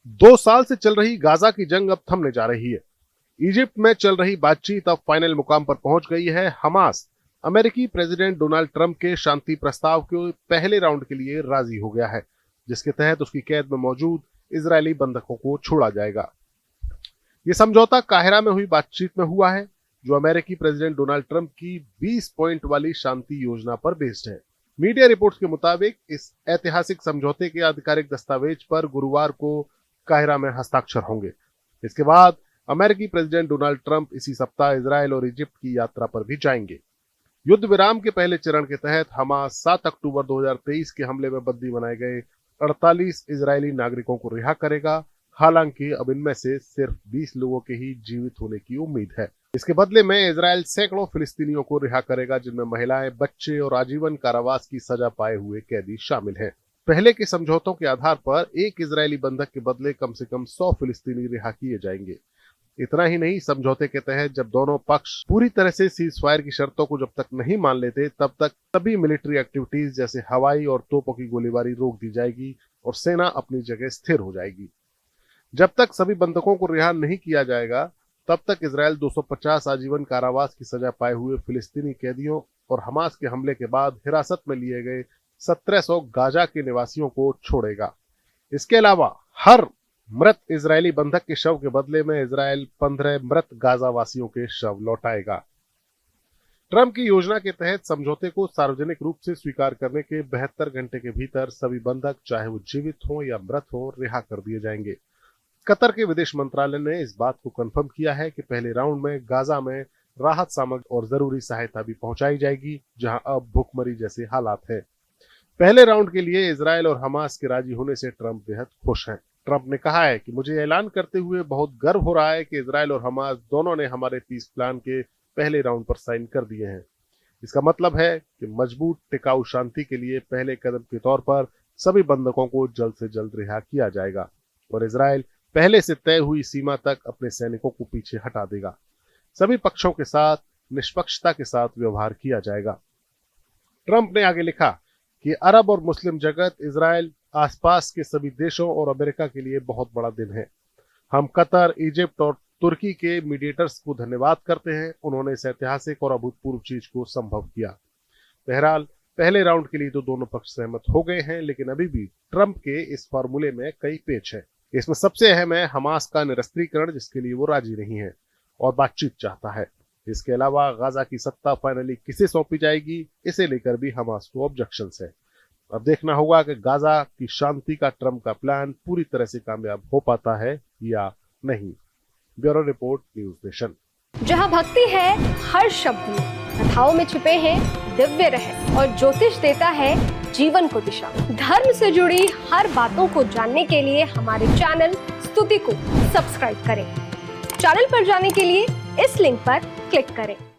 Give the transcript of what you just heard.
2 साल से चल रही गाजा की जंग अब थमने जा रही है। इजिप्ट में चल रही बातचीत अब फाइनल मुकाम पर पहुंच गई है। हमास अमेरिकी प्रेसिडेंट डोनाल्ड ट्रंप के शांति प्रस्ताव के पहले राउंड के लिए राजी हो गया है, जिसके तहत उसकी कैद में मौजूद इजरायली बंधकों को छोड़ा जाएगा। ये समझौता काहिरा में हुई बातचीत में हुआ है, जो अमेरिकी प्रेसिडेंट डोनाल्ड ट्रंप की 20 पॉइंट वाली शांति योजना पर बेस्ड है। मीडिया रिपोर्ट्स के मुताबिक इस ऐतिहासिक समझौते के आधिकारिक दस्तावेज पर गुरुवार को काहिरा में हस्ताक्षर होंगे। इसके बाद अमेरिकी प्रेसिडेंट डोनाल्ड ट्रंप इसी सप्ताह इजरायल और इजिप्ट की यात्रा पर भी जाएंगे। युद्ध विराम के पहले चरण के तहत हमास 7 अक्टूबर 2023 के हमले में बंदी बनाए गए 48 इजरायली नागरिकों को रिहा करेगा। हालांकि अब इनमें से सिर्फ 20 लोगों के ही जीवित होने की उम्मीद है। इसके बदले में इजरायल सैकड़ों फिलिस्तीनियों को रिहा करेगा, जिनमें महिलाएं, बच्चे और आजीवन कारावास की सजा पाए हुए कैदी शामिल हैं। पहले के समझौतों के आधार पर एक इजरायली बंधक के बदले कम से कम 100 फिलिस्तीनी रिहा किए जाएंगे। इतना ही नहीं, समझौते के तहत जब दोनों पक्ष पूरी तरह से सीज फायर की शर्तों को जब तक नहीं मान लेते, तब तक सभी मिलिट्री एक्टिविटीज जैसे हवाई और तोपों की गोलीबारी रोक दी जाएगी और सेना अपनी जगह स्थिर हो जाएगी। जब तक सभी बंधकों को रिहा नहीं किया जाएगा, तब तक इजरायल 250 आजीवन कारावास की सजा पाए हुए फिलिस्तीनी कैदियों और हमास के हमले के बाद हिरासत में लिए गए 1700 गाजा के निवासियों को छोड़ेगा। इसके अलावा हर मृत इजरायली बंधक के शव के बदले में इजरायल 15 मृत गाजा वासियों के शव लौटाएगा। ट्रंप की योजना के तहत समझौते को सार्वजनिक रूप से स्वीकार करने के 72 घंटे के भीतर सभी बंधक, चाहे वो जीवित हों या मृत हों, रिहा कर दिए जाएंगे। कतर के विदेश मंत्रालय ने इस बात को कंफर्म किया है कि पहले राउंड में गाजा में राहत सामग्री और जरूरी सहायता भी पहुंचाई जाएगी, जहां अब भूखमरी जैसे हालात हैं। पहले राउंड के लिए इजरायल और हमास के राजी होने से ट्रंप बेहद खुश हैं। ट्रंप ने कहा है कि मुझे ऐलान करते हुए बहुत गर्व हो रहा है कि इजरायल और हमास दोनों ने हमारे पीस प्लान के पहले राउंड पर साइन कर दिए हैं। इसका मतलब है कि मजबूत टिकाऊ शांति के लिए पहले कदम के तौर पर सभी बंधकों को जल्द से जल्द रिहा किया जाएगा और इजरायल पहले से तय हुई सीमा तक अपने सैनिकों को पीछे हटा देगा। सभी पक्षों के साथ निष्पक्षता के साथ व्यवहार किया जाएगा। ट्रंप ने आगे लिखा कि अरब और मुस्लिम जगत, इजरायल, आसपास के सभी देशों और अमेरिका के लिए बहुत बड़ा दिन है। हम कतर, इजिप्ट और तुर्की के मीडिएटर्स को धन्यवाद करते हैं। उन्होंने इस ऐतिहासिक और अभूतपूर्व चीज को संभव किया। बहरहाल पहले राउंड के लिए तो दोनों पक्ष सहमत हो गए हैं, लेकिन अभी भी ट्रंप के इस फॉर्मूले में कई पेच है। इसमें सबसे अहम है हमास का निरस्त्रीकरण, जिसके लिए वो राजी नहीं है और बातचीत चाहता है। इसके अलावा गाजा की सत्ता फाइनली किसे सौंपी जाएगी, इसे लेकर भी हमास को ऑब्जेक्शंस है। अब देखना होगा कि गाजा की शांति का ट्रंप का प्लान पूरी तरह से कामयाब हो पाता है या नहीं। Bureau report, news nation. जहाँ भक्ति है हर शब्द में, कथाओं में छुपे हैं दिव्य रहस्य और ज्योतिष देता है जीवन को दिशा। धर्म से जुड़ी हर बातों को जानने के लिए हमारे चैनल स्तुति को सब्सक्राइब करें। चैनल पर जाने के लिए इस लिंक पर क्लिक करें।